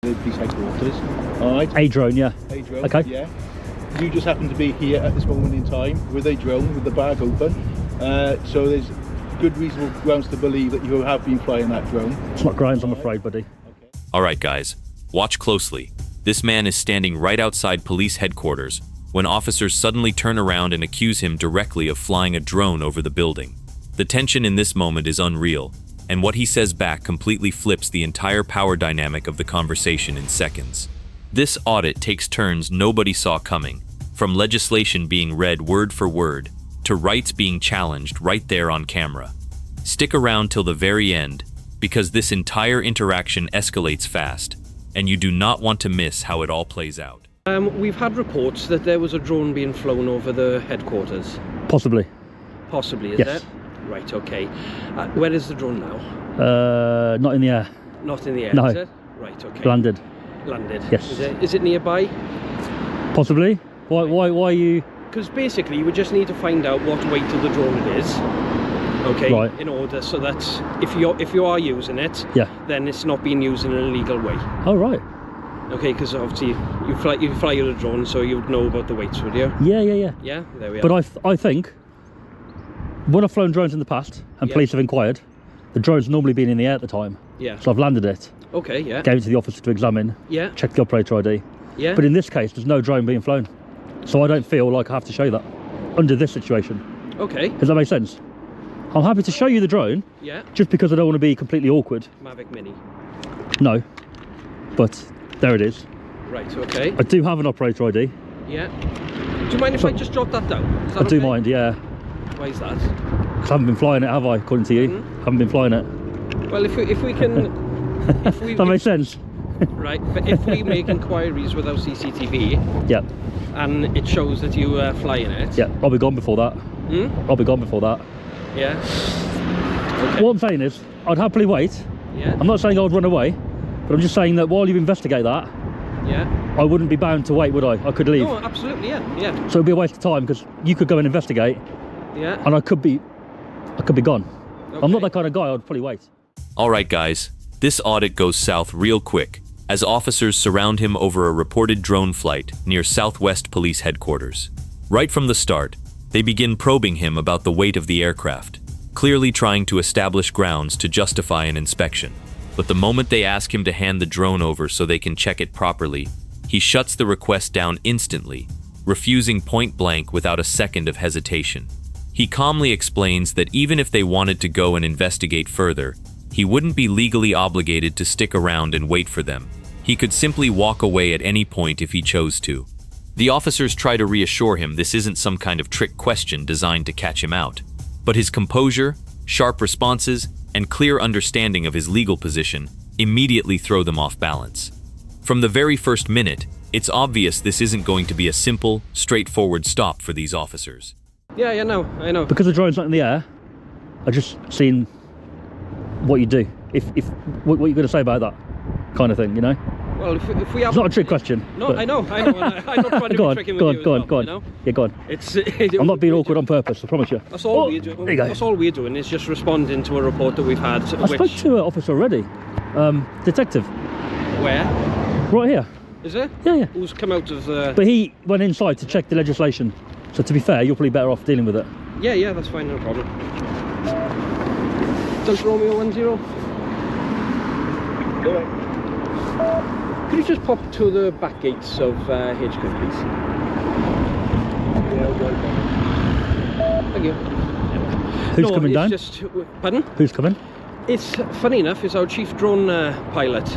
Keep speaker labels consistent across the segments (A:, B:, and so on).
A: The police headquarters. Alright.
B: A drone, yeah.
A: A drone,
B: okay.
A: yeah. You just happen to be here at this moment in time with a drone with the bag open. So there's good reasonable grounds to believe that you have been flying that drone.
B: It's not grounds, I'm afraid, buddy.
A: Okay.
C: Alright guys, watch closely. This man is standing right outside police headquarters when officers suddenly turn around and accuse him directly of flying a drone over the building. The tension in this moment is unreal, and what he says back completely flips the entire power dynamic of the conversation in seconds. This audit takes turns nobody saw coming, from legislation being read word for word, to rights being challenged right there on camera. Stick around till the very end, because this entire interaction escalates fast, and you do not want to miss how it all plays out.
D: We've had reports that there was a drone being flown over the headquarters.
B: Possibly.
D: Possibly, is
B: Yes.
D: it? Right, okay. Where is the drone now?
B: Not in the air.
D: Not in the air,
B: No.
D: is it? Right, okay.
B: Landed.
D: Landed.
B: Yes.
D: Is it nearby?
B: Possibly. Why are you...
D: Because basically we just need to find out what weight of the drone it is. Okay,
B: Right.
D: in order so that if you are using it,
B: Yeah.
D: then it's not being used in an illegal way.
B: Oh, right.
D: Okay, because obviously you fly with a drone, so you would know about the weights, would you?
B: Yeah.
D: Yeah, there we are.
B: But I think, when I've flown drones in the past, and
D: Yeah.
B: police have inquired, the drone's normally been in the air at the time.
D: Yeah.
B: So I've landed it,
D: Okay, yeah.
B: gave it to the officer to examine,
D: Yeah.
B: check the operator ID.
D: Yeah.
B: But in this case, there's no drone being flown. So I don't feel like I have to show that under this situation.
D: Okay.
B: Does that make sense? I'm happy to show you the drone,
D: Yeah.
B: just because I don't want to be completely awkward.
D: Mavic Mini.
B: No. But there it is.
D: Right, okay.
B: I do have an operator ID.
D: Yeah. Do you mind if I just jot that down? Is that
B: I do
D: okay?
B: mind, yeah.
D: Why is that?
B: 'Cause I haven't been flying it, have I, according to you?
D: Mm-hmm.
B: Haven't been flying it.
D: Well, if we can...
B: That makes sense?
D: Right, but if we make inquiries without CCTV
B: Yeah.
D: and it shows that you are flying it...
B: Yeah, I'll be gone before that.
D: Hmm?
B: I'll be gone before that.
D: Yeah. Okay.
B: What I'm saying is, I'd happily wait.
D: Yeah.
B: I'm not saying I would run away, but I'm just saying that while you investigate that,
D: Yeah.
B: I wouldn't be bound to wait, would I? I could leave.
D: No, absolutely, yeah. Yeah.
B: So it'd be a waste of time, because you could go and investigate,
D: Yeah.
B: and I could be gone. I'm not
D: Okay.
B: that kind of guy, I'd probably wait.
C: Alright guys, this audit goes south real quick, as officers surround him over a reported drone flight near Southwest Police Headquarters. Right from the start, they begin probing him about the weight of the aircraft, clearly trying to establish grounds to justify an inspection. But the moment they ask him to hand the drone over so they can check it properly, he shuts the request down instantly, refusing point blank without a second of hesitation. He calmly explains that even if they wanted to go and investigate further, he wouldn't be legally obligated to stick around and wait for them. He could simply walk away at any point if he chose to. The officers try to reassure him this isn't some kind of trick question designed to catch him out, but his composure, sharp responses, and clear understanding of his legal position immediately throw them off balance. From the very first minute, it's obvious this isn't going to be a simple, straightforward stop for these officers.
D: Yeah, I know.
B: Because the drone's not in the air, I just seen what you do. What you're going to say about that kind of thing, you know?
D: Well, if we have...
B: It's not a trick question.
D: No,
B: but-
D: I know. I'm not trying to
B: Go
D: be
B: on,
D: tricking
B: go
D: with
B: on,
D: you
B: go
D: as
B: on,
D: well,
B: go on.
D: you know?
B: Yeah, go on.
D: It's...
B: I'm not being awkward on purpose, I promise you.
D: That's all
B: there you go.
D: That's all we're doing is just responding to a report that we've had.
B: I spoke to an officer already. Detective.
D: Where?
B: Right here.
D: Is it?
B: Yeah.
D: Who's come out of the...
B: But he went inside to check the legislation. So to be fair, you're probably better off dealing with it.
D: Yeah, that's fine, no problem. Delta Romeo 10.
A: Go ahead.
D: Could you just pop to the back gates of HQ, please?
A: Yeah, go ahead.
D: Thank you.
B: Who's coming down?
D: Just, pardon?
B: Who's coming?
D: It's, funny enough, it's our chief drone pilot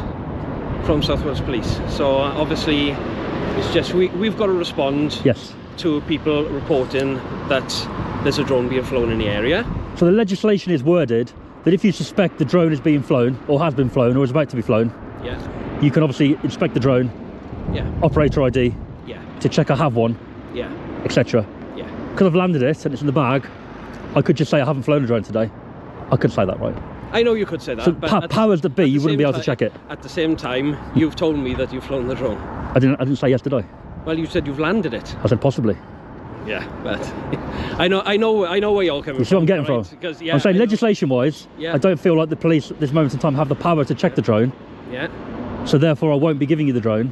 D: from Southwest Police. So obviously, it's just, we've got to respond
B: Yes.
D: to people reporting that there's a drone being flown in the area.
B: So the legislation is worded that if you suspect the drone is being flown, or has been flown, or is about to be flown,
D: Yeah.
B: you can obviously inspect the drone,
D: Yeah.
B: operator ID,
D: Yeah.
B: to check I have one,
D: Yeah.
B: etc.
D: Yeah.
B: Because I've landed it and it's in the bag, I could just say I haven't flown a drone today. I could say that, right?
D: I know you could say that,
B: So
D: but
B: powers that be,
D: at the
B: you wouldn't be
D: same
B: able to check it.
D: At the same time, you've told me that you've flown the drone.
B: I didn't say yes, did I?
D: Well, you said you've landed it.
B: I said possibly.
D: Yeah, but I know where you're coming from.
B: You see what I'm getting
D: right?
B: from?
D: Because, yeah,
B: I'm saying
D: I know.
B: legislation-wise,
D: Yeah.
B: I don't feel like the police at this moment in time have the power to check the drone.
D: Yeah.
B: So therefore, I won't be giving you the drone.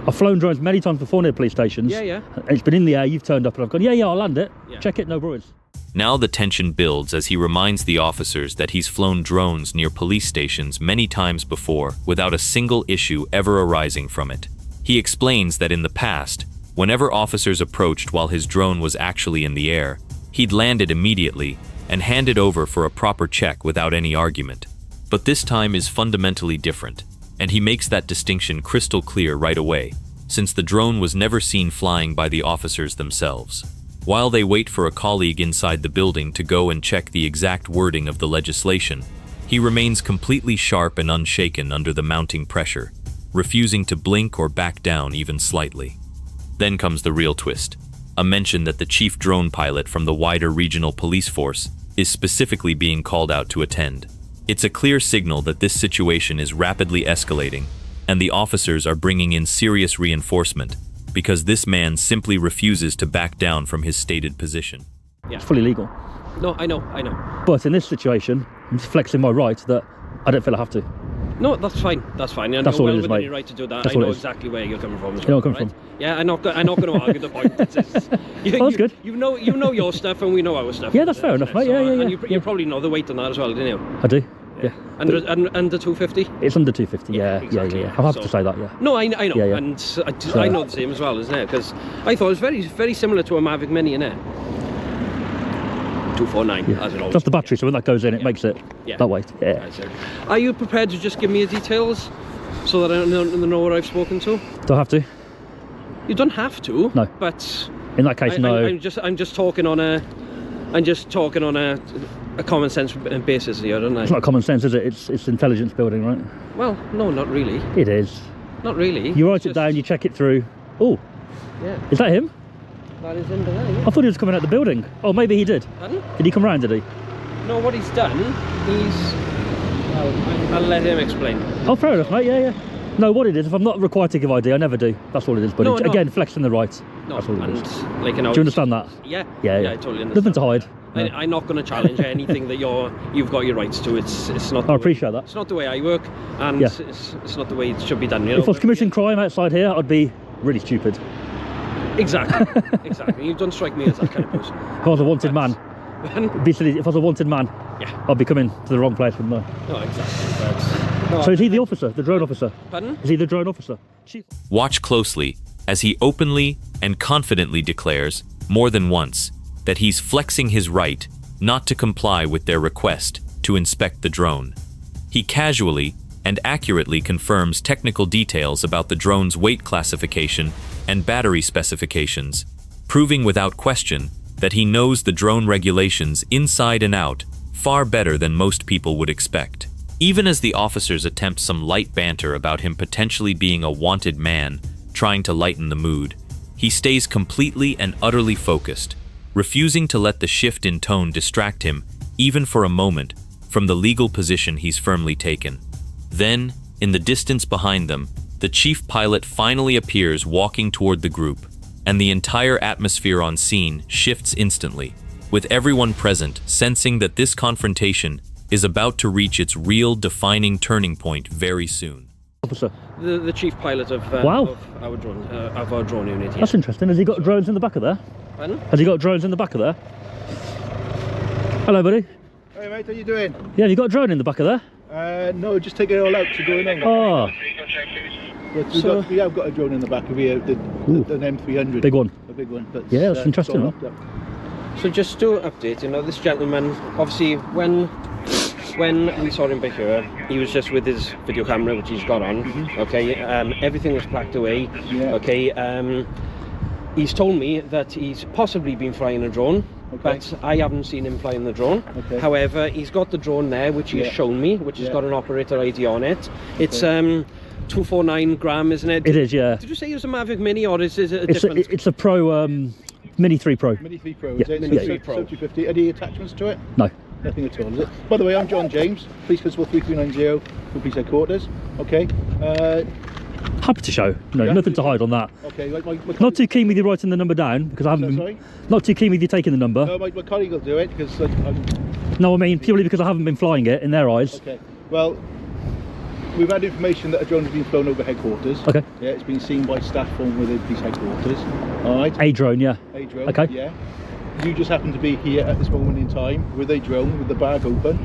B: I've flown drones many times before near police stations.
D: Yeah, yeah.
B: And it's been in the air, you've turned up and I've gone, yeah, I'll land it.
D: Yeah.
B: Check it, no worries.
C: Now the tension builds as he reminds the officers that he's flown drones near police stations many times before without a single issue ever arising from it. He explains that in the past, whenever officers approached while his drone was actually in the air, he'd land it immediately and hand it over for a proper check without any argument. But this time is fundamentally different, and he makes that distinction crystal clear right away, since the drone was never seen flying by the officers themselves. While they wait for a colleague inside the building to go and check the exact wording of the legislation, he remains completely sharp and unshaken under the mounting pressure, refusing to blink or back down even slightly. Then comes the real twist, a mention that the chief drone pilot from the wider regional police force is specifically being called out to attend. It's a clear signal that this situation is rapidly escalating, and the officers are bringing in serious reinforcement because this man simply refuses to back down from his stated position.
D: Yeah.
B: It's fully legal.
D: No, I know.
B: But in this situation, I'm just flexing my right that I don't feel I have to.
D: No, that's fine. That's fine. And
B: That's
D: you're
B: all it
D: well
B: is,
D: within
B: mate.
D: your right to do that.
B: That's
D: I
B: all
D: know
B: it is.
D: exactly where you're coming from. As
B: You know
D: well,
B: where I'm coming
D: right? Yeah, I'm not going to argue the point.
B: That's good.
D: You know your stuff, and we know our stuff.
B: Yeah, that's fair enough, mate. Yeah.
D: And you probably know the weight on that as well, didn't you?
B: I do. Yeah.
D: Under 250.
B: It's under 250. Yeah,
D: exactly.
B: yeah. I'm happy to say that. Yeah.
D: No, I know,
B: Yeah.
D: and I know the same as well, isn't it? Because I thought it was very, very similar to a Mavic Mini, isn't it? 249, as it always.
B: That's the battery, so when that goes in, it makes it that weight. Yeah.
D: That's it. Are you prepared to just give me the details so that I know where I've spoken to?
B: Do I have to?
D: You don't have to.
B: No.
D: But
B: In that case, no.
D: I'm just talking on a common sense basis here, don't I?
B: It's not common sense, is it? It's intelligence building, right?
D: Well, no, not really.
B: It is.
D: Not really.
B: You write it down, you check it through. Oh,
D: Yeah.
B: is that him?
D: That is in there. Yeah.
B: I thought he was coming out the building. Oh, maybe he did.
D: Pardon?
B: Did he come round, did he?
D: No, what he's done, I'll let him explain.
B: Oh, fair enough, mate. Yeah. No, what it is, if I'm not required to give ID, I never do. That's all it is. But
D: No.
B: again, flexing the right.
D: No,
B: That's all it is.
D: and like, you know,
B: Do you understand that?
D: Yeah,
B: Yeah.
D: I totally understand.
B: Nothing to hide.
D: I'm not going to challenge anything that you've got your rights to. It's not.
B: I appreciate that.
D: It's not the way I work, and
B: Yeah.
D: it's not the way it should be done. You know?
B: If I was committing crime outside here, I'd be really stupid.
D: Exactly, exactly. You don't strike me as that kind of person.
B: If I was a wanted man, it'd be silly. If I was a wanted man,
D: Yeah.
B: I'd be coming to the wrong place, wouldn't I?
D: No, exactly. But,
B: So is he the officer, the drone officer?
D: Pardon?
B: Is he the drone officer? Chief.
C: Watch closely as he openly and confidently declares, more than once, that he's flexing his right not to comply with their request to inspect the drone. He casually and accurately confirms technical details about the drone's weight classification and battery specifications, proving without question that he knows the drone regulations inside and out far better than most people would expect. Even as the officers attempt some light banter about him potentially being a wanted man trying to lighten the mood, he stays completely and utterly focused, refusing to let the shift in tone distract him, even for a moment, from the legal position he's firmly taken. Then, in the distance behind them, the chief pilot finally appears walking toward the group, and the entire atmosphere on scene shifts instantly, with everyone present sensing that this confrontation is about to reach its real defining turning point very soon.
B: Officer.
D: The chief pilot of
B: Wow.
D: of our drone unit. Here.
B: That's interesting. Has he got drones in the back of there?
D: Pardon?
B: Has he got drones in the back of there? Hello, buddy.
A: Hey mate, how you doing?
B: Yeah, have you got a drone in the back of there?
A: No, just take it all out to go in.
B: Oh,
A: Yes, we have got a drone in the back of here, an M300.
B: big one.
A: A big one. But,
B: Yeah, that's interesting,
A: it's all
B: huh?
A: locked up.
D: So just to update, this gentleman, obviously, when we saw him back here, he was just with his video camera, which he's got on.
A: Mm-hmm.
D: Okay, everything was packed away.
A: Yeah.
D: Okay, he's told me that he's possibly been flying a drone.
A: Okay.
D: But I haven't seen him flying the drone.
A: Okay.
D: However, he's got the drone there, which he's shown me, which has got an operator ID on it. It's 249 gram, isn't it?
B: It is, yeah.
D: Did you say it was a Mavic Mini, or is it a different?
B: It's a Pro, Mini 3 Pro.
A: Mini 3 Pro,
B: Yeah.
A: is it?
B: Mini
A: So
D: 3 Pro.
A: 250. Any attachments to it?
B: No.
A: Nothing at all, is it? By the way, I'm John James, Police Constable 3390 from Police Headquarters. Okay.
B: Happy to show. No,
A: Yeah.
B: nothing to hide on that.
A: Okay. My
B: Not too keen with you writing the number down because I haven't.
A: Sorry?
B: Not too keen with you taking the number.
A: No, my colleague will do it because I'm.
B: No, I mean purely because I haven't been flying it in their eyes.
A: Okay. Well, we've had information that a drone has been flown over headquarters.
B: Okay.
A: Yeah, it's been seen by staff from within police headquarters. All right.
B: A drone, yeah.
A: A drone.
B: Okay.
A: Yeah. You just happen to be here at this moment in time with a drone with the bag open.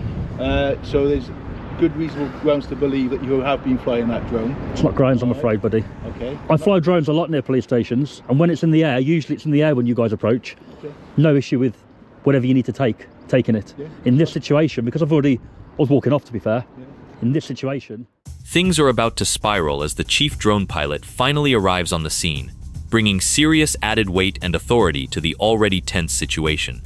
A: So there's good reasonable grounds to believe that you have been flying that drone.
B: It's not drones, I'm afraid, buddy.
A: Okay.
B: I fly drones a lot near police stations, and when it's in the air, usually it's in the air when you guys approach.
A: Okay.
B: No issue with whatever you need to taking it.
A: Yeah.
B: In this situation, because I was walking off, to be fair.
A: Yeah.
B: In this situation,
C: Things are about to spiral as the chief drone pilot finally arrives on the scene, bringing serious added weight and authority to the already tense situation.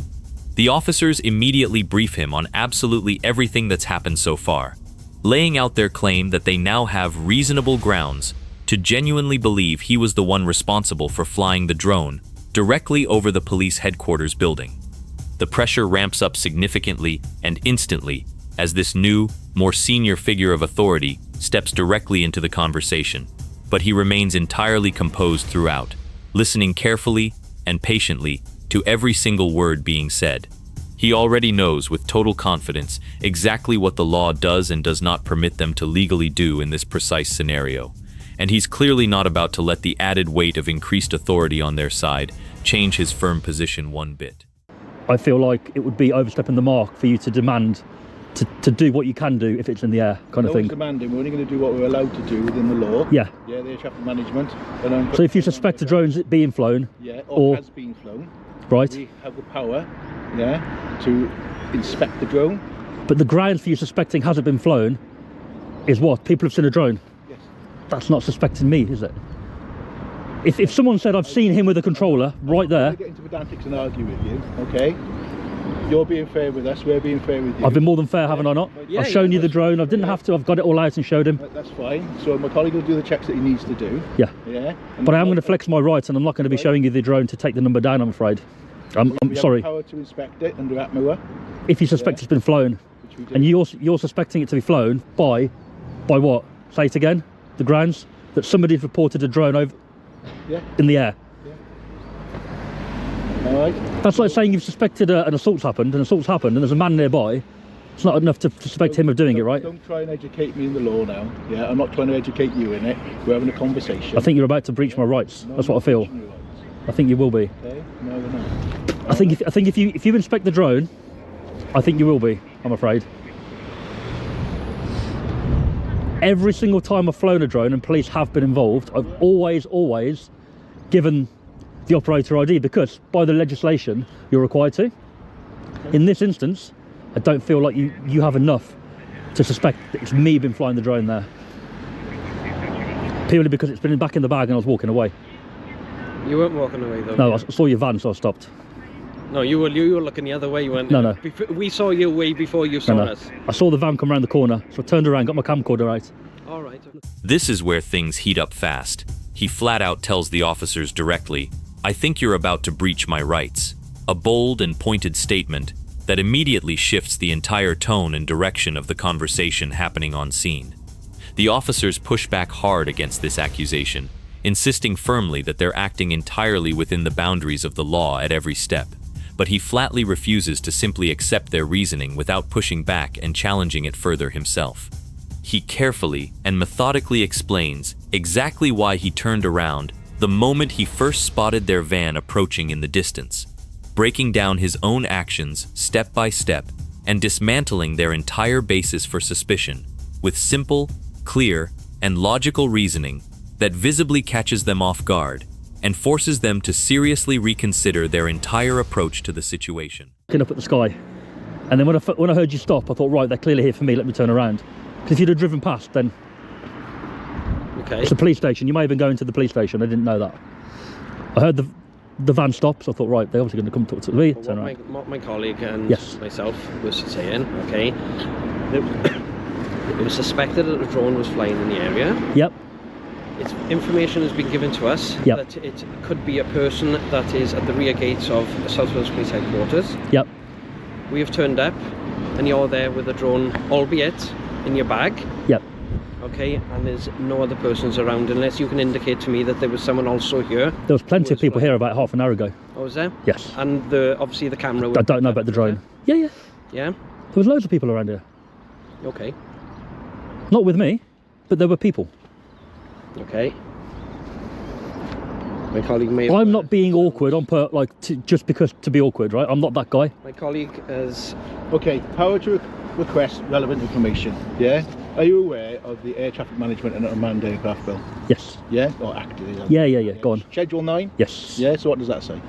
C: The officers immediately brief him on absolutely everything that's happened so far, laying out their claim that they now have reasonable grounds to genuinely believe he was the one responsible for flying the drone directly over the police headquarters building. The pressure ramps up significantly and instantly as this new, more senior figure of authority steps directly into the conversation, but he remains entirely composed throughout, listening carefully and patiently to every single word being said. He already knows with total confidence exactly what the law does and does not permit them to legally do in this precise scenario, and he's clearly not about to let the added weight of increased authority on their side change his firm position one bit.
B: I feel like it would be overstepping the mark for you to demand to do what you can do if it's in the air, kind of thing.
A: Demanding, we're only going to do what we're allowed to do within the law.
B: Yeah.
A: Yeah, the air traffic management.
B: So if you suspect a drone's being flown,
A: yeah, or has been flown,
B: right,
A: we have the power, yeah, to inspect the drone.
B: But the grounds for you suspecting hasn't been flown is what? People have seen a drone.
A: Yes.
B: That's not suspecting me, is it? If someone said I've seen him with a controller right there.
A: I'm going to get into pedantics and argue with you, okay? You're being fair with us, we're being fair with you.
B: I've been more than fair, haven't I not?
D: Yeah,
B: I've shown you the drone. I didn't have to. I've got it all out and showed him.
A: That's fine. So my colleague will do the checks that he needs to do.
B: Yeah.
A: Yeah.
B: But I am going to flex my rights, and I'm not going to be showing you the drone to take the number down, I'm afraid. I'm sorry.
A: We have the power to inspect it under ATMOA.
B: If you suspect it's been flown,
A: Which we do.
B: and you're suspecting it to be flown by what? Say it again. The grounds that somebody's reported a drone over in the air.
A: All right.
B: That's like saying you've suspected an assault's happened, and there's a man nearby. It's not enough to suspect him of doing it, right?
A: Don't try and educate me in the law now. Yeah, I'm not trying to educate you in it. We're having a conversation.
B: I think you're about to breach my rights.
A: No,
B: That's what I feel.
A: I'm not breaching your rights.
B: I think you will be.
A: Okay. No, we're not.
B: I think if you inspect the drone, I think you will be. I'm afraid. Every single time I've flown a drone and police have been involved, I've always given the operator ID, because by the legislation you're required to. In this instance, I don't feel like you have enough to suspect that it's me been flying the drone there. Purely because it's been back in the bag and I was walking away.
D: You weren't walking away though.
B: No, I saw your van, so I stopped.
D: No, you were looking the other way. You went.
B: No.
D: We saw you way before you saw
B: No.
D: us.
B: I saw the van come around the corner, so I turned around, got my camcorder out.
D: All right.
C: This is where things heat up fast. He flat out tells the officers directly, "I think you're about to breach my rights." A bold and pointed statement that immediately shifts the entire tone and direction of the conversation happening on scene. The officers push back hard against this accusation, insisting firmly that they're acting entirely within the boundaries of the law at every step. But he flatly refuses to simply accept their reasoning without pushing back and challenging it further himself. He carefully and methodically explains exactly why he turned around the moment he first spotted their van approaching in the distance, breaking down his own actions step by step and dismantling their entire basis for suspicion with simple, clear, and logical reasoning that visibly catches them off guard and forces them to seriously reconsider their entire approach to the situation.
B: Looking up at the sky, and then when I heard you stop, I thought, right, they're clearly here for me, let me turn around. Because if you'd have driven past, then
D: Okay.
B: it's a police station. You may have been going to the police station. I didn't know that. I heard the van stop, so I thought, right, they're obviously going to come talk to me. Turn around.
D: What my colleague and
B: Yes.
D: myself was saying, okay, it was suspected that a drone was flying in the area.
B: Yep.
D: It's information has been given to us
B: Yep.
D: that it could be a person that is at the rear gates of the South Wales Police Headquarters.
B: Yep.
D: We have turned up, and you're there with a drone, albeit in your bag.
B: Yep.
D: Okay, and there's no other persons around unless you can indicate to me that there was someone also here.
B: There was plenty of people here about half an hour ago.
D: Oh, was there?
B: Yes.
D: And obviously the camera.
B: I don't know about the drone. Yeah.
D: Yeah.
B: There was loads of people around here.
D: Okay.
B: Not with me. but there were people.
D: Okay. My colleague may have,
B: I'm not being awkward on just because to be awkward, right? I'm not that guy.
D: My colleague has...
A: Okay, power to request relevant information, yeah? Are you aware of the Air Traffic Management and Unmanned Aircraft Bill?
B: Yes.
A: Yeah? Or Act?
B: Yeah, go on.
A: Schedule 9?
B: Yes.
A: Yeah, so what does that say?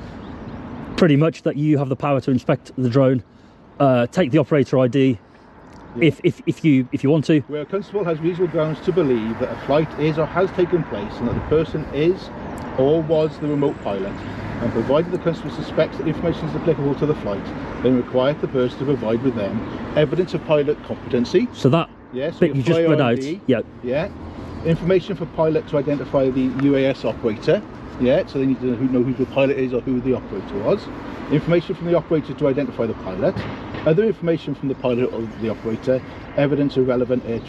B: Pretty much that you have the power to inspect the drone, take the operator ID,
A: Yeah.
B: if you want to.
A: Where a constable has reasonable grounds to believe that a flight is or has taken place and that the person is or was the remote pilot, and provided the constable suspects that information is applicable to the flight, then require the person to provide with them evidence of pilot competency.
B: So that
A: Yes,
B: bit you just read out. Yeah.
A: Yeah. Information for pilot to identify the UAS operator. Yeah, so they need to know who the pilot is or who the operator was. Information from the operator to identify the pilot. Other information from the pilot or the operator. Evidence of relevant air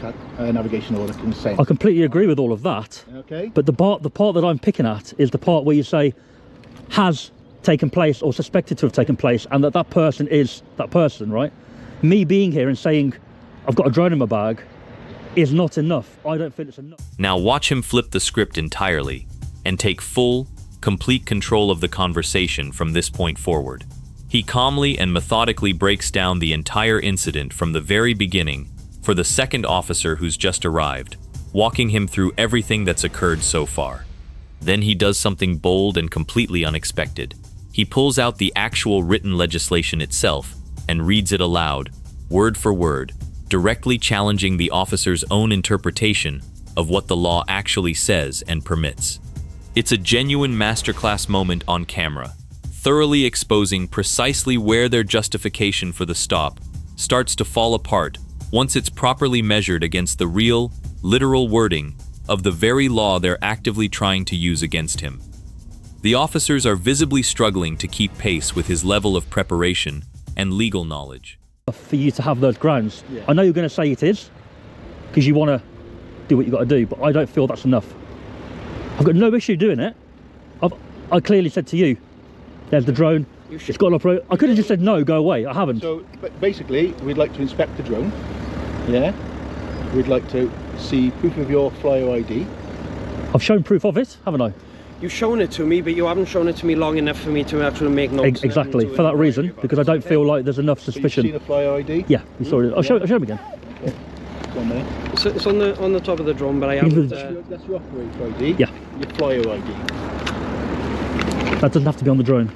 A: navigation order consent.
B: I completely agree with all of that.
A: Okay.
B: But the part that I'm picking at is the part where you say has taken place or suspected to have taken place, and that person is that person, right? Me being here and saying I've got a drone in my bag is not enough. I don't think it's enough.
C: Now watch him flip the script entirely and take full, complete control of the conversation from this point forward. He calmly and methodically breaks down the entire incident from the very beginning for the second officer who's just arrived, walking him through everything that's occurred so far. Then he does something bold and completely unexpected. He pulls out the actual written legislation itself and reads it aloud, word for word, directly challenging the officer's own interpretation of what the law actually says and permits. It's a genuine masterclass moment on camera, thoroughly exposing precisely where their justification for the stop starts to fall apart once it's properly measured against the real, literal wording of the very law they're actively trying to use against him. The officers are visibly struggling to keep pace with his level of preparation and legal knowledge.
B: For you to have those grounds.
A: Yeah.
B: I know you're going to say it is, because you want to do what you got to do, but I don't feel that's enough. I've got no issue doing it. I clearly said to you, there's the drone, it's got an operator. I could have just said no, go away. I haven't.
A: So basically, we'd like to inspect the drone. Yeah. We'd like to see proof of your flyer ID.
B: I've shown proof of it, haven't I?
D: You've shown it to me, but you haven't shown it to me long enough for me to actually make notes.
B: Exactly, for that reason, because I don't feel like there's enough suspicion.
A: So you've seen a flyer ID?
B: Yeah, you saw it. I'll show him again.
A: Okay. It's on there.
D: It's on the top of the drum, but I haven't...
A: That's your operator ID?
B: Yeah.
A: Your flyer ID?
B: That doesn't have to be on the drone.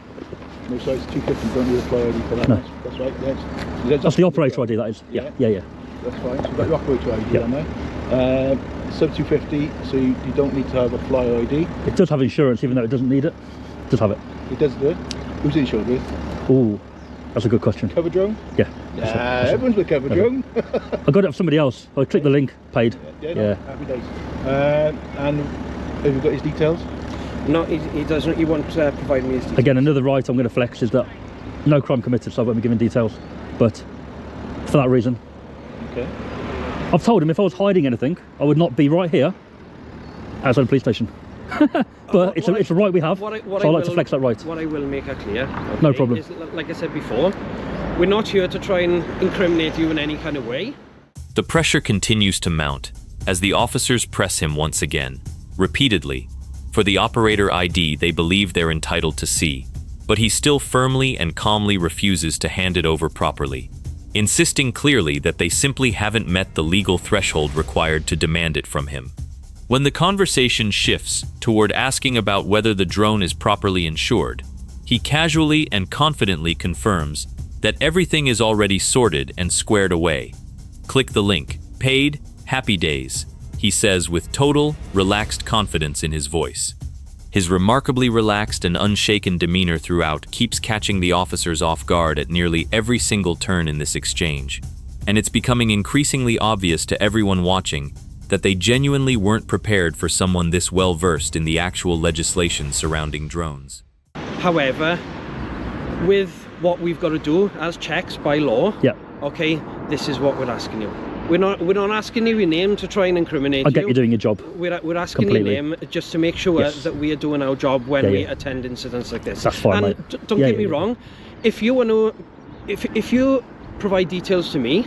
A: No, so it's 250, you don't need a flyer ID for that.
B: No.
A: That's right, yes.
B: That's the operator ID, that is. Yeah.
A: That's fine, so you've got your operator ID
B: Yeah.
A: on there. Sub 250, so you don't need to have a flyer ID.
B: It does have insurance, even though it doesn't need it. It does have it.
A: It does do it. Who's it insured with?
B: Ooh, that's a good question.
A: Cover drone?
B: Yeah.
A: Everyone's with cover drone.
B: I got it off somebody else. I clicked the link, paid.
A: Yeah. Happy days. And have you got his details?
D: No, he doesn't. He won't provide me his details.
B: Again, another right I'm going to flex is that no crime committed, so I won't be giving details. But for that reason,
A: Okay.
B: I've told him if I was hiding anything, I would not be right here outside the police station. But it's a right we have, so I like to flex that right.
D: What I will make it clear, okay,
B: No problem.
D: is, like I said before, we're not here to try and incriminate you in any kind of way.
C: The pressure continues to mount as the officers press him once again, repeatedly, for the operator ID they believe they're entitled to see, but he still firmly and calmly refuses to hand it over properly, insisting clearly that they simply haven't met the legal threshold required to demand it from him. When the conversation shifts toward asking about whether the drone is properly insured, he casually and confidently confirms that everything is already sorted and squared away. Click the link. Paid, happy days, he says with total, relaxed confidence in his voice. His remarkably relaxed and unshaken demeanor throughout keeps catching the officers off guard at nearly every single turn in this exchange, and it's becoming increasingly obvious to everyone watching that they genuinely weren't prepared for someone this well-versed in the actual legislation surrounding drones.
D: However, with what we've got to do as checks by law, okay, this is what we're asking you. We're not asking you your name to try and incriminate you.
B: I get you doing your job.
D: We're asking
B: Completely.
D: your name just to make sure that we are doing our job when we attend incidents like this.
B: That's fine,
D: and
B: mate.
D: Don't get me wrong. If you want to, if you provide details to me,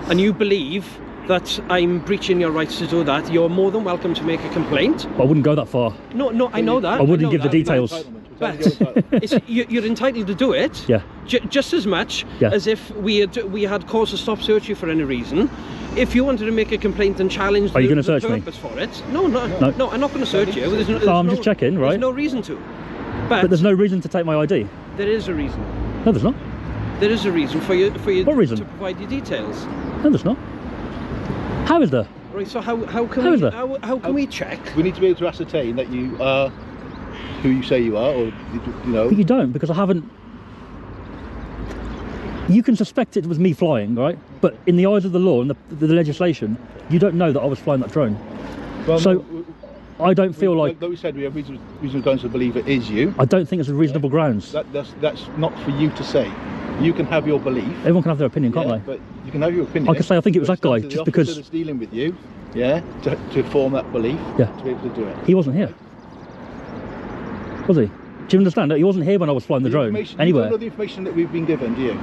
D: and you believe that I'm breaching your rights to do that, you're more than welcome to make a complaint.
B: I wouldn't go that far.
D: No, I know that.
B: I wouldn't give the details.
D: But you're entitled to do it.
B: Yeah.
D: Just as much as if we had cause to stop search you for any reason. If you wanted to make a complaint and challenge the purpose for it, no, I'm not going to search you.
B: I'm just checking, right?
D: There's no reason to.
B: But there's no reason to take my ID.
D: There is a reason.
B: No, there's not.
D: There is a reason for you
B: What reason?
D: to provide your details.
B: No, there's not. How is there?
D: Right. So how can we check?
A: We need to be able to ascertain that you are who you say you are, or you know.
B: But you don't, because I haven't. You can suspect it was me flying, right? But in the eyes of the law and the legislation, you don't know that I was flying that drone.
A: Well,
B: so I don't feel like.
A: Though we said we have reasonable grounds to believe it is you.
B: I don't think it's a reasonable grounds.
A: That's not for you to say. You can have your belief.
B: Everyone can have their opinion, can't they?
A: But you can have your opinion.
B: I can say I think it was that guy, just because.
A: That's dealing with you, to form that belief. To be able to do it.
B: He wasn't here. Was he? Do you understand? He wasn't here when I was flying the drone. Anywhere.
A: You don't know the information that we've been given, do you?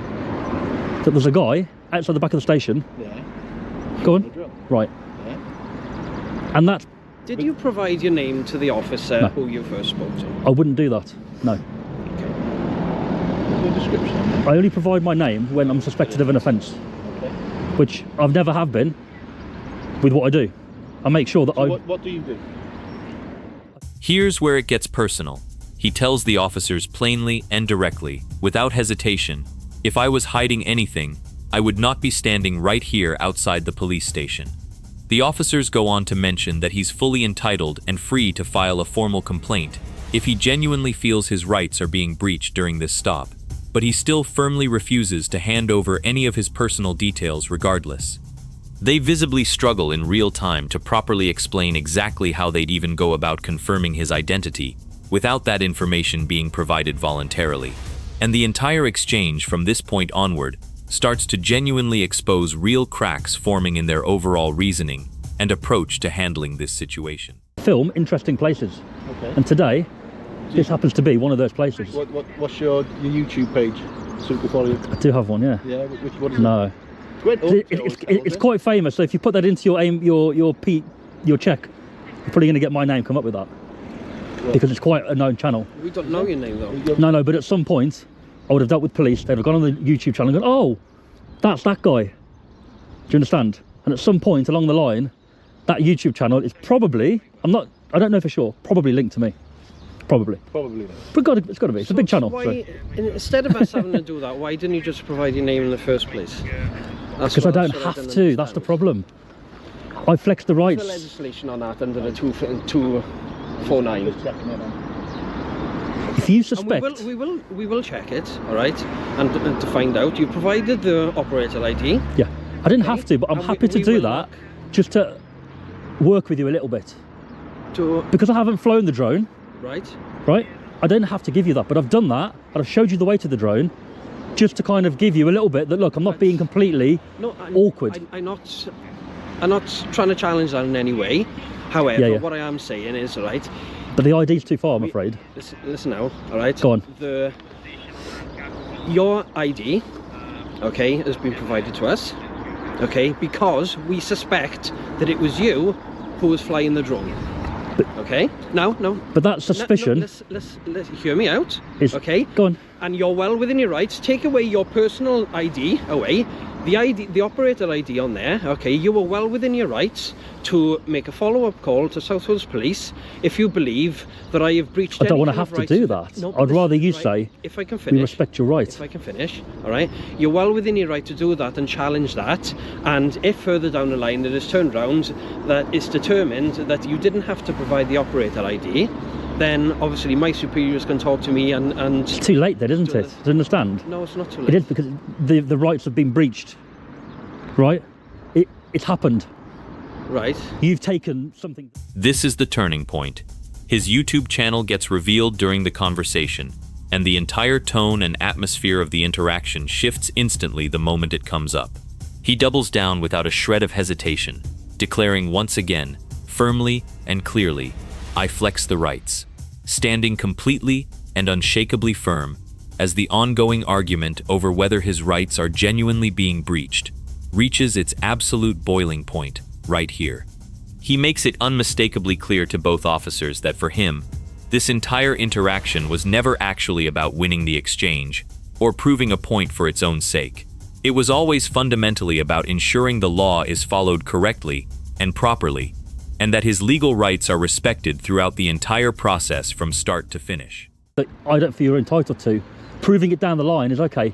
B: That there's a guy outside the back of the station.
A: Yeah.
B: Go on. Right.
A: Yeah.
B: And that's.
D: Did you provide your name to the officer who you first spoke to?
B: I wouldn't do that. No.
A: Your description.
B: I only provide my name when I'm suspected of an offence, which I've never have been. With what I do, I make sure that
A: What do you do?
C: Here's where it gets personal. He tells the officers plainly and directly, without hesitation, if I was hiding anything, I would not be standing right here outside the police station. The officers go on to mention that he's fully entitled and free to file a formal complaint if he genuinely feels his rights are being breached during this stop, but he still firmly refuses to hand over any of his personal details regardless. They visibly struggle in real time to properly explain exactly how they'd even go about confirming his identity without that information being provided voluntarily. And the entire exchange from this point onward starts to genuinely expose real cracks forming in their overall reasoning and approach to handling this situation.
B: Film interesting places, and today this happens to be one of those places.
A: What's your YouTube page? So we can follow you.
B: I do have one, yeah.
A: Yeah. What is
B: no. It's quite famous. So if you put that into your check, you're probably going to get my name come up with that. Because it's quite a known channel.
D: We don't know your name though.
B: No, but at some point I would have dealt with police. They'd have gone on the YouTube channel and gone, oh, that's that guy. Do you understand? And at some point along the line, that YouTube channel is probably, I don't know for sure, probably linked to me. Probably. But it's got to be. It's a big channel.
D: Why, instead of us having to do that, why didn't you just provide your name in the first place?
B: Because I don't have to. That's the problem. I flex the rights.
D: There's legislation on that under the 249.
B: If you suspect,
D: we will check it, all right, and to find out. You provided the operator ID.
B: Yeah, I didn't have to, but I'm happy to do that, just to work with you a little bit. Because I haven't flown the drone. Right. I don't have to give you that, but I've done that, and I've showed you the way to the drone, just to kind of give you a little bit that look, I'm not being completely awkward.
D: I'm not trying to challenge that in any way. However, what I am saying is, all right.
B: But the ID's too far, I'm afraid.
D: Listen now, all right.
B: Go on.
D: Your ID, okay, has been provided to us, okay, because we suspect that it was you who was flying the drone. Okay. No.
B: But that suspicion.
D: Let's hear me out. Okay.
B: Go on.
D: And you're well within your rights. Take away your personal ID away. The operator ID on there. Okay. You are well within your rights to make a follow-up call to South Wales Police if you believe that I have breached.
B: I don't want to have to do that. No, I'd rather you say.
D: If I can finish.
B: We respect your right.
D: If I can finish. All right. You're well within your right to do that and challenge that. And if further down the line it is turned round that it's determined that you didn't have to provide the operator ID, then obviously my superiors can talk to me and
B: it's too late then, isn't it? Do you understand?
D: No, it's not too late.
B: It is, because the rights have been breached. Right? It's happened.
D: Right.
B: You've taken something.
C: This is the turning point. His YouTube channel gets revealed during the conversation, and the entire tone and atmosphere of the interaction shifts instantly the moment it comes up. He doubles down without a shred of hesitation, declaring once again, firmly and clearly, I flex the rights, standing completely and unshakably firm as the ongoing argument over whether his rights are genuinely being breached reaches its absolute boiling point right here. He makes it unmistakably clear to both officers that for him, this entire interaction was never actually about winning the exchange or proving a point for its own sake. It was always fundamentally about ensuring the law is followed correctly and properly, and that his legal rights are respected throughout the entire process from start to finish.
B: I don't feel you're entitled to. Proving it down the line is okay.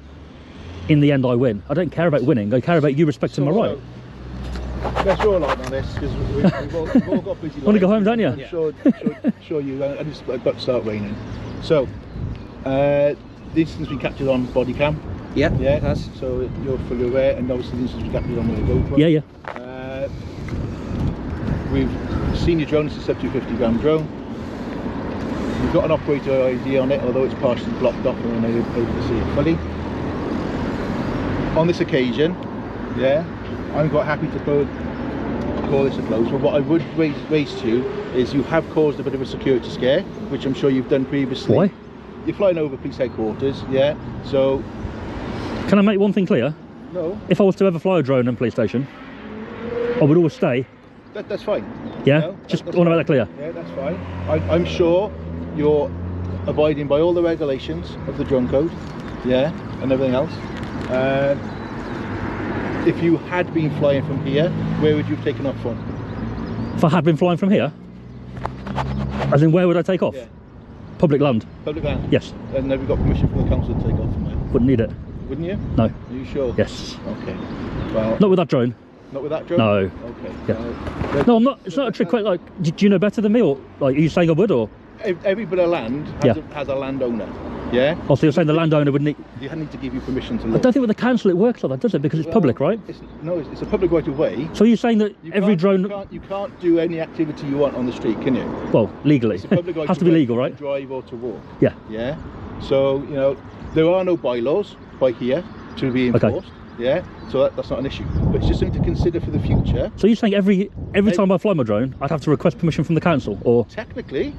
B: In the end, I win. I don't care about winning. I care about you respecting my right.
A: Let's roll on this because we've all got busy.
B: Want to go home, don't you?
A: I'm sure you. And it's about to start raining. So, the incident's been captured on body cam.
D: Yeah,
A: Yeah.
D: it has.
A: So you're fully aware, and obviously the incident's been captured on the GoPro.
B: Yeah, yeah.
A: We've seen your drone. It's a sub 250 gram drone. We've got an operator ID on it, although it's partially blocked off and we're not able to see it fully. On this occasion, yeah, I'm quite happy to call this a close, but what I would raise to you is you have caused a bit of a security scare, which I'm sure you've done previously.
B: Why?
A: You're flying over police headquarters, yeah, so...
B: Can I make one thing clear?
A: No.
B: If I was to ever fly a drone in police station, I would always stay.
A: That's fine.
B: Yeah?
A: No,
B: Just
A: that's
B: want to
A: fine.
B: make that clear.
A: Yeah, that's fine. I'm sure you're abiding by all the regulations of the drone code, yeah, and everything else. If you had been flying from here, where would you have taken off from?
B: If I had been flying from here, as in where would I take off?
A: Yeah.
B: Public land.
A: Public land?
B: Yes.
A: And have you got permission from the council to take off from there?
B: Wouldn't need it.
A: Wouldn't you?
B: No.
A: Are you sure?
B: Yes.
A: Okay. Well,
B: Not with that drone.
A: not with that drone?
B: No.
A: Okay.
B: Yeah.
A: Well,
B: No, I'm not. It's not a trick. Like, do you know better than me, or like, are you saying I would, or?
A: every bit of land has a landowner. Yeah.
B: Oh, so you're saying the landowner would need?
A: You need to give you permission to
B: I
A: live.
B: don't think with the council it works like that, does it? Because it's public, right?
A: It's a public right of way.
B: So you're saying that every drone?
A: You can't do any activity you want on the street, can you?
B: Well, legally,
A: It's a public right
B: has
A: of
B: to be
A: way
B: legal, right?
A: To drive or to walk.
B: Yeah.
A: Yeah. So there are no bylaws by here to be enforced. Yeah. So that's not an issue. But it's just something to consider for the future.
B: So you're saying every time I fly my drone, I'd have to request permission from the council, or?
A: Technically.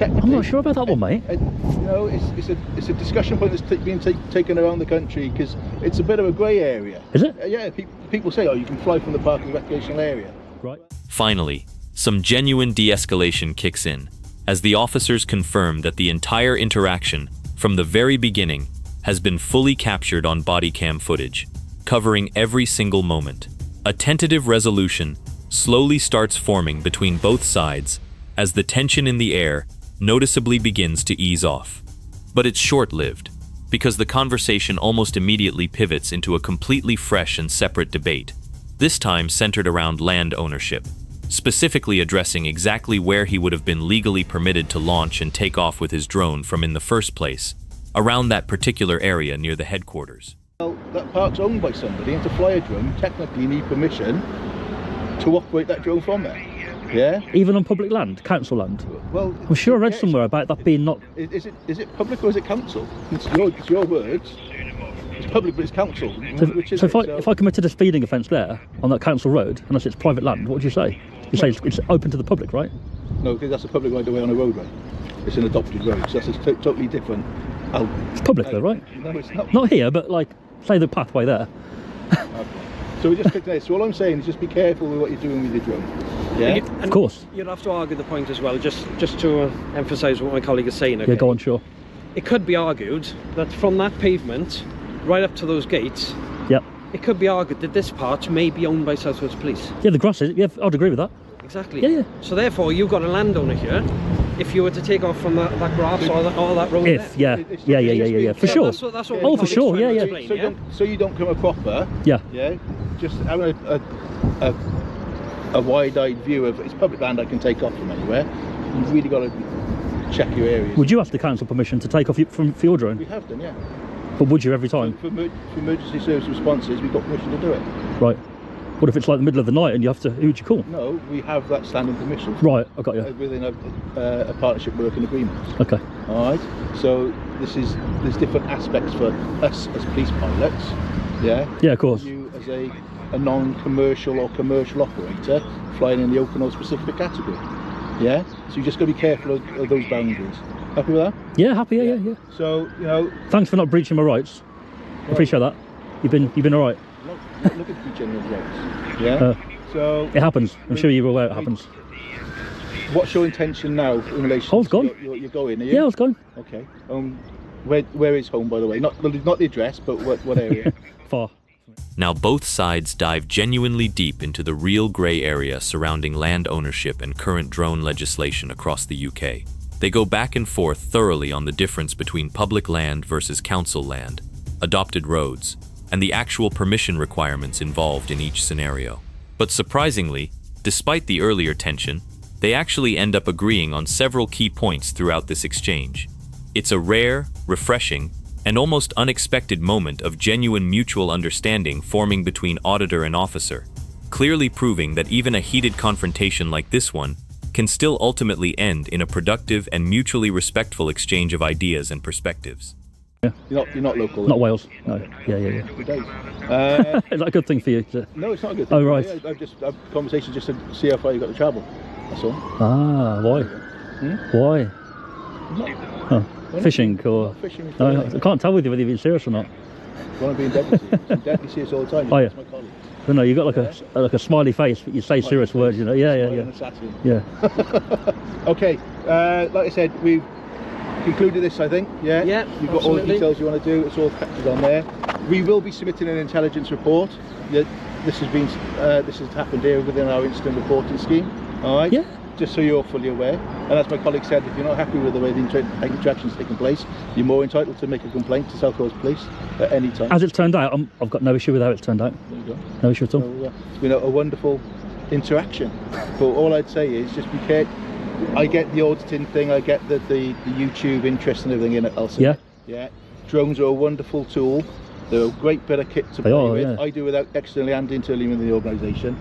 B: I'm not sure about that one, mate.
A: It's a discussion point that's being taken around the country because it's a bit of a grey area.
B: Is it?
A: Yeah. People say, oh, you can fly from the park and recreational area.
B: Right.
C: Finally, some genuine de-escalation kicks in, as the officers confirm that the entire interaction, from the very beginning, has been fully captured on body cam footage, covering every single moment. A tentative resolution slowly starts forming between both sides as the tension in the air noticeably begins to ease off. But it's short-lived, because the conversation almost immediately pivots into a completely fresh and separate debate, this time centered around land ownership, specifically addressing exactly where he would have been legally permitted to launch and take off with his drone from in the first place, around that particular area near the headquarters.
A: Well, that park's owned by somebody, and to fly a drone, technically you need permission to operate that drone from there. Yeah.
B: Even on public land, council land.
A: Well,
B: I'm sure I read somewhere about that being not.
A: Is it public or is it council? It's your words. It's public, but it's council. Which is
B: So
A: it?
B: if I committed a speeding offence there on that council road, unless it's private land, what would you say? You say it's open to the public, right?
A: No, because that's a public right of way on a roadway. It's an adopted road, so that's a totally different.
B: It's public though, right?
A: No, it's not.
B: Not here, but like, say the pathway there.
A: Okay. So we just click this. So all I'm saying is just be careful with what you're doing with your drone. Yeah.
B: Of course.
D: You'd have to argue the point as well, just to emphasise what my colleague is saying. Okay?
B: Yeah, go on, sure.
D: It could be argued that from that pavement right up to those gates,
B: Yep.
D: it could be argued that this part may be owned by South Wales Police.
B: Yeah, the grass is. Yeah, I'd agree with that.
D: Exactly.
B: Yeah, yeah.
D: So therefore, you've got a landowner here. If you were to take off from that grass or that road
B: If,
D: there.
B: yeah, for sure.
D: That's what
B: Oh,
D: my
B: for
D: colleague's
B: sure,
D: trying to
B: yeah.
D: explain,
A: So you don't come a proper.
B: Yeah.
A: Yeah. Just having a wide-eyed view of it's public land I can take off from anywhere. You've really got to check your areas.
B: Would you ask the council permission to take off for your drone?
A: We have done, yeah.
B: But would you every time?
A: For emergency service responses, we've got permission to do it.
B: Right. What if it's like the middle of the night and you have to? Who would you call?
A: No, we have that standing permission.
B: Right, I got you.
A: Within a partnership working agreement.
B: Okay.
A: All right. So there's different aspects for us as police pilots. Yeah.
B: Yeah, of course.
A: You as a non-commercial or commercial operator flying in the open or specific category. Yeah. So you just got to be careful of those boundaries. Happy with that?
B: Yeah, happy. Yeah.
A: So
B: Thanks for not breaching my rights. I appreciate that. You've been all right.
A: Look at the genuine drones. Yeah. So
B: It happens. I'm sure you're aware it happens.
A: what's your intention now in relation?
B: I was gone.
A: You're going. Are you?
B: Yeah, I was going.
A: Okay. Where is home, by the way? Not the address, but what area?
B: Far.
C: Now both sides dive genuinely deep into the real grey area surrounding land ownership and current drone legislation across the UK. They go back and forth thoroughly on the difference between public land versus council land, adopted roads, and the actual permission requirements involved in each scenario. But surprisingly, despite the earlier tension, they actually end up agreeing on several key points throughout this exchange. It's a rare, refreshing, and almost unexpected moment of genuine mutual understanding forming between auditor and officer, clearly proving that even a heated confrontation like this one can still ultimately end in a productive and mutually respectful exchange of ideas and perspectives.
B: Yeah.
A: You're not local.
B: Not Wales. No. Yeah.
A: Good days.
B: Is that a good thing for you?
A: No, it's not a good thing.
B: Oh, right.
A: Yeah, I've conversation just to see how far you got to travel. That's all.
B: Ah, why? Why? Oh, fishing or?
A: Fishing.
B: No, I can't tell with you whether you're being serious or not.
A: When I'm being deadly serious. I'm deadly serious all the time.
B: Oh, yeah.
A: That's my colleague.
B: But no, you got like a smiley face, but you say serious words, you know. Yeah.
A: An assassin.
B: Yeah.
A: Okay. Like I said, we've concluded this, I think. Yeah.
D: Yeah.
A: You've got all the
D: absolutely.
A: details you want to do. It's all captured on there. We will be submitting an intelligence report. This has happened here within our incident reporting scheme. All right.
B: Yeah.
A: Just so you're fully aware. And as my colleague said, if you're not happy with the way the interaction's taking place, you're more entitled to make a complaint to South Wales Police at any time.
B: As it's turned out, I've got no issue with how it's turned out.
A: There you go.
B: No issue at all.
A: So, it's been a wonderful interaction. But all I'd say is just be careful. I get the auditing thing, I get the YouTube interest and everything in it, Elsa.
B: Yeah.
A: Yeah. Drones are a wonderful tool. They're a great bit of kit to play with.
B: Yeah.
A: I do without externally and internally within the organisation.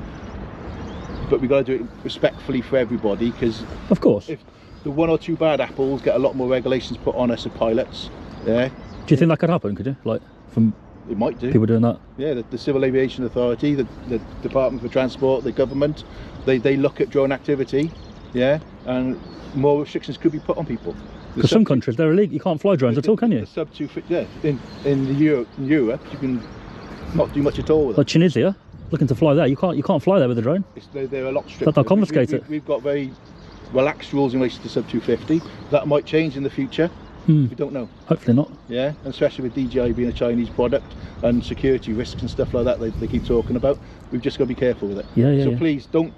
A: But we've got to do it respectfully for everybody, because
B: Of course.
A: if the one or two bad apples get a lot more regulations put on us as pilots, yeah,
B: Do you think that could happen? Could you? Like from
A: it might do.
B: people doing that?
A: Yeah, the Civil Aviation Authority, the Department for Transport, the government, they look at drone activity, yeah, and more restrictions could be put on people.
B: Because some countries they're illegal. You can't fly drones at all, can you?
A: The sub 250, yeah. In Europe, you can not do much at all with it.
B: Like Tunisia, looking to fly there, you can't fly there with a drone.
A: They're a lot stricter.
B: They'll confiscate it.
A: We've got very relaxed rules in relation to sub 250. That might change in the future. We don't know.
B: Hopefully not.
A: Yeah, and especially with DJI being a Chinese product and security risks and stuff like that they keep talking about. We've just got to be careful with it.
B: Yeah.
A: So please don't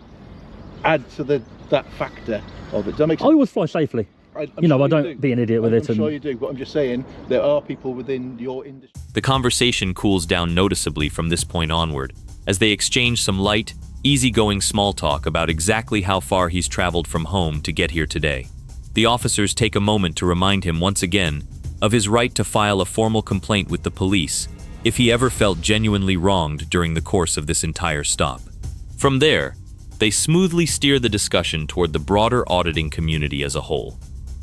A: add to that factor of it. Does that make
B: I
A: sense?
B: always fly safely.
A: I'm
B: You know,
A: sure
B: I don't
A: do.
B: be an idiot with
A: I'm
B: it.
A: sure you do, but I'm just saying there are people within your industry.
C: The conversation cools down noticeably from this point onward, as they exchange some light, easygoing small talk about exactly how far he's traveled from home to get here today. The officers take a moment to remind him once again of his right to file a formal complaint with the police if he ever felt genuinely wronged during the course of this entire stop. From there, they smoothly steer the discussion toward the broader auditing community as a whole,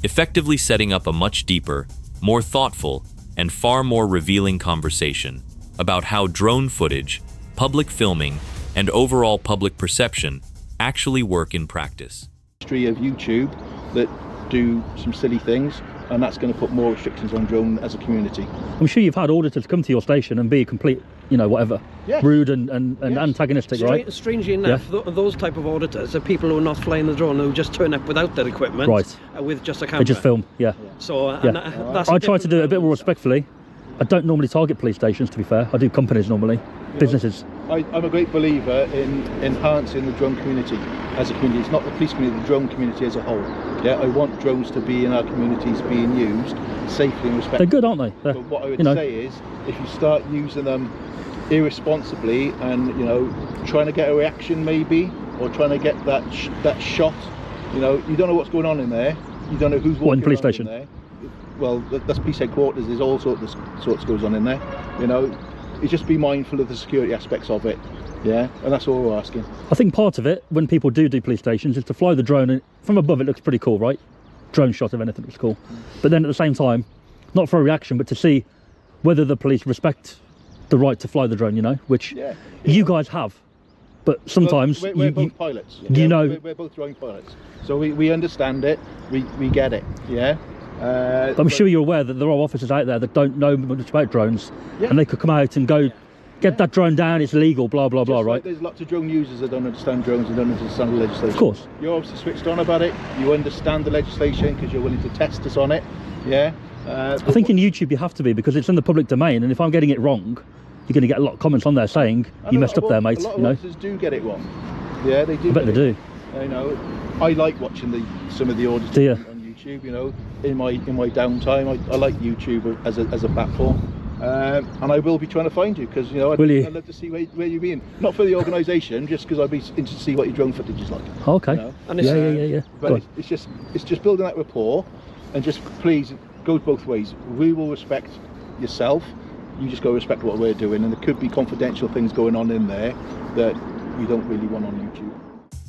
C: effectively setting up a much deeper, more thoughtful, and far more revealing conversation about how drone footage, public filming, and overall public perception actually work in practice.
A: Industry of YouTube that do some silly things, and that's going to put more restrictions on drone as a community.
B: I'm sure you've had auditors come to your station and be complete, you know, whatever,
A: Yes.
B: rude and
A: Yes.
B: antagonistic, right?
D: Strangely enough, those type of auditors are people who are not flying the drone, who just turn up without their equipment,
B: Right.
D: with just a camera.
B: They just film, yeah.
D: So
B: Yeah.
D: that's
B: I try to do it a bit more respectfully. I don't normally target police stations, to be fair. I do companies normally, businesses.
A: I'm a great believer in enhancing the drone community as a community. It's not the police community, the drone community as a whole. Yeah, I want drones to be in our communities being used safely and respectfully.
B: They're good, aren't they?
A: But what I would
B: you know,
A: say is, if you start using them irresponsibly and, you know, trying to get a reaction maybe, or trying to get that shot, you know, you don't know what's going on in there. You don't know who's walking
B: What, in police
A: around
B: station?
A: in there. Well, that's police headquarters. There's all sorts goes on in there. You know, you just be mindful of the security aspects of it. Yeah, and that's all we're asking.
B: I think part of it, when people do police stations, is to fly the drone, and from above it looks pretty cool, right? Drone shot of anything looks cool. But then at the same time, not for a reaction, but to see whether the police respect the right to fly the drone, you know, which you guys have. But sometimes
A: we're both pilots.
B: You know,
A: we're both drone pilots, so we understand it. We get it. Yeah.
B: I'm sure you're aware that there are officers out there that don't know much about drones, and they could come out and go get that drone down, it's legal, blah, blah, blah,
A: Just like
B: right?
A: there's lots of drone users that don't understand drones and don't understand the legislation.
B: Of course.
A: You're obviously switched on about it. You understand the legislation because you're willing to test us on it. Yeah.
B: I think in YouTube you have to be, because it's in the public domain, and if I'm getting it wrong, you're going to get a lot of comments on there saying you messed up there, mate.
A: A lot of
B: you know,
A: auditors do get it wrong. Yeah, they do.
B: I bet they do.
A: You know, I like watching some of the auditors
B: Do you?
A: on YouTube. You know, in my downtime, I like YouTube as a platform. And I will be trying to find you, because, you know, I'd love to see where you've been. Not for the organisation, just because I'd be interested to see what your drone footage is like.
B: Okay.
A: You know?
D: And
B: Yeah.
A: But it's just building that rapport, and just please, it goes both ways. We will respect yourself. You just got to respect what we're doing, and there could be confidential things going on in there that we don't really want on YouTube.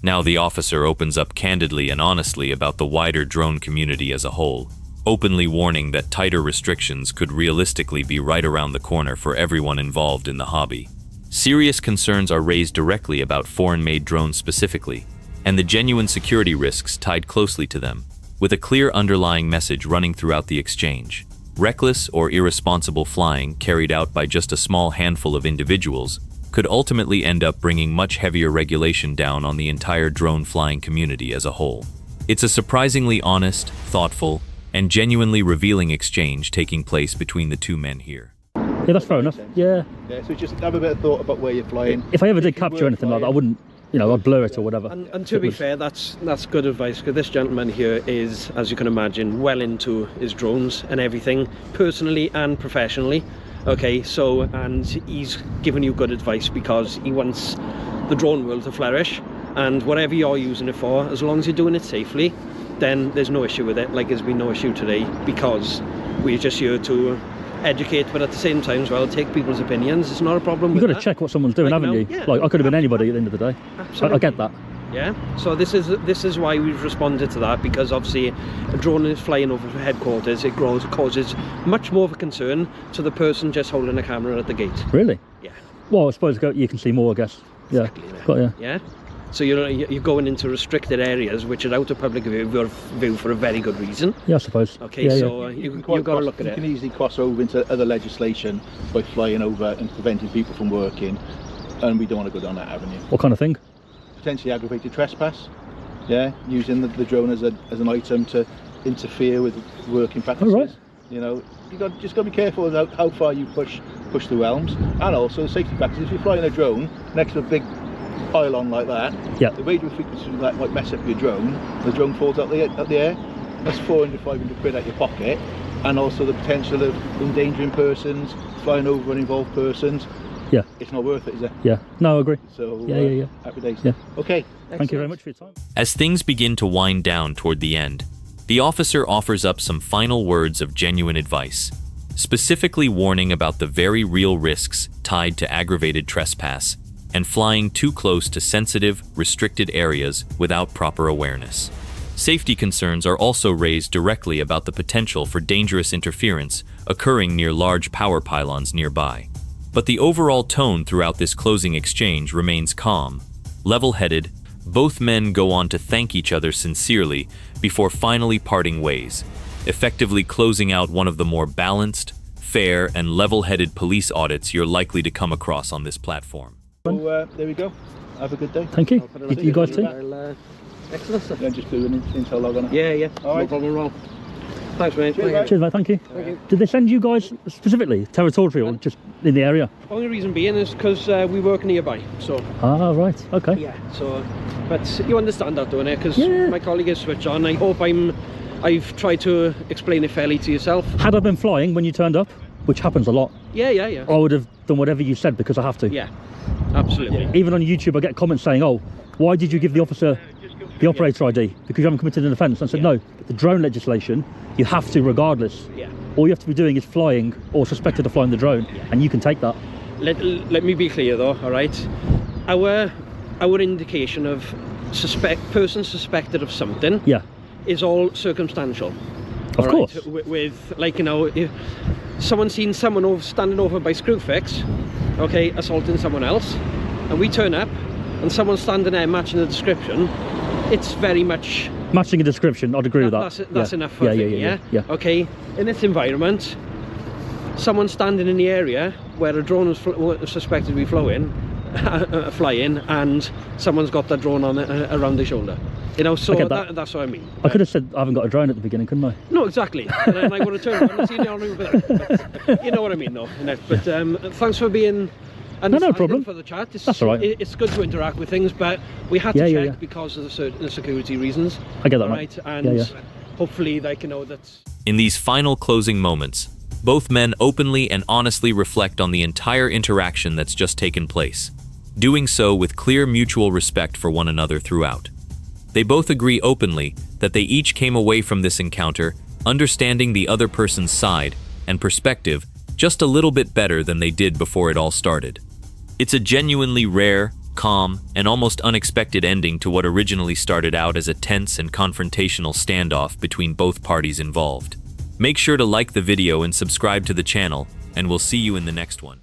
C: Now the officer opens up candidly and honestly about the wider drone community as a whole, openly warning that tighter restrictions could realistically be right around the corner for everyone involved in the hobby. Serious concerns are raised directly about foreign-made drones specifically, and the genuine security risks tied closely to them, with a clear underlying message running throughout the exchange. Reckless or irresponsible flying carried out by just a small handful of individuals could ultimately end up bringing much heavier regulation down on the entire drone flying community as a whole. It's a surprisingly honest, thoughtful, and genuinely revealing exchange taking place between the two men here.
B: Yeah, that's fair enough. Yeah.
A: Yeah, so just have a bit of thought about where you're flying.
B: If I ever did capture anything like that, I wouldn't, you know, I'd blur it or whatever.
D: And to be fair, that's good advice, because this gentleman here is, as you can imagine, well into his drones and everything, personally and professionally. Okay, so, and he's given you good advice because he wants the drone world to flourish, and whatever you're using it for, as long as you're doing it safely, then there's no issue with it. Like, there's been no issue today, because we're just here to educate, but at the same time as well, take people's opinions. It's not a problem.
B: You've got to check what someone's doing,
D: Like,
B: haven't you?
D: yeah,
B: Like, I could have been anybody at the end of the day.
D: Absolutely.
B: I get that.
D: Yeah, so this is why we've responded to that, because obviously a drone is flying over headquarters. It causes much more of a concern to the person just holding a camera at the gate.
B: Really?
D: Yeah.
B: Well, I suppose you can see more, I guess. Yeah.
D: Exactly.
B: Got you.
D: Yeah. So you're going into restricted areas which are out of public view for a very good reason.
B: Yeah, I suppose.
D: Okay,
B: yeah,
D: so you've got to look at it.
A: You can easily cross over into other legislation by flying over and preventing people from working, and we don't want to go down that avenue.
B: What kind of thing?
A: Potentially aggravated trespass. Yeah, using the drone as an item to interfere with working practices.
B: Oh, right.
A: You know, just got to be careful about how far you push the realms, and also safety factors. If you're flying a drone next to a big pylon like that,
B: yeah,
A: the radio frequency that might mess up your drone. The drone falls out the air. That's 400, 500 quid out your pocket, and also the potential of endangering persons, flying over uninvolved persons.
B: Yeah,
A: it's not worth it, is it?
B: Yeah, no, I agree.
A: So
B: yeah.
A: Happy days.
B: Yeah.
A: Okay.
B: Thank you very much for your time.
C: As things begin to wind down toward the end, the officer offers up some final words of genuine advice, specifically warning about the very real risks tied to aggravated trespass and flying too close to sensitive, restricted areas without proper awareness. Safety concerns are also raised directly about the potential for dangerous interference occurring near large power pylons nearby. But the overall tone throughout this closing exchange remains calm, level-headed. Both men go on to thank each other sincerely before finally parting ways, effectively closing out one of the more balanced, fair, and level-headed police audits you're likely to come across on this platform.
A: So there we go. Have a good day.
B: Thank you. You guys too.
D: Excellent stuff.
A: Yeah, just do an intel log on it.
D: Yeah.
A: All right.
D: No problem at all. Thanks, mate.
B: Cheers, mate. Thank you.
D: Thank you.
B: Did they send you guys specifically territorial, or just in the area?
D: Only reason being is because we work nearby. So.
B: Ah, right. Okay.
D: Yeah. So, but you understand that, don't you? Because my colleague is switched on. I hope I've tried to explain it fairly to yourself.
B: Had I been flying when you turned up, which happens a lot,
D: yeah,
B: I would have done whatever you said because I have to.
D: Yeah. Absolutely.
B: Even on YouTube, I get comments saying, "Oh, why did you give the officer the operator ID? Because you haven't committed an offence." I said, no, the drone legislation, you have to regardless.
D: Yeah.
B: All you have to be doing is flying or suspected of flying the drone, and you can take that.
D: Let me be clear though, all right? Our indication of person suspected of something is all circumstantial.
B: Of course.
D: With, like, you know, if someone's seen someone standing over by Screwfix, okay, assaulting someone else, and we turn up and someone's standing there matching the description, it's very much
B: matching a description. I'd agree with that.
D: That's enough for me. Yeah. Okay, in this environment, someone standing in the area where a drone was suspected to be flying, and someone's got that drone on around their shoulder. You know, so that's what I mean.
B: I could have said I haven't got a drone at the beginning, couldn't I?
D: No, exactly. And I would have turned around and seen the honour with that. But you know what I mean, though. But thanks for being
B: no problem
D: for the chat.
B: That's all right.
D: It's good to interact with things, but we had to check because of the certain reasons.
B: I get that,
D: right? And hopefully they can know that.
C: In these final closing moments, both men openly and honestly reflect on the entire interaction that's just taken place, doing so with clear mutual respect for one another throughout. They both agree openly that they each came away from this encounter understanding the other person's side and perspective just a little bit better than they did before it all started. It's a genuinely rare, calm, and almost unexpected ending to what originally started out as a tense and confrontational standoff between both parties involved. Make sure to like the video and subscribe to the channel, and we'll see you in the next one.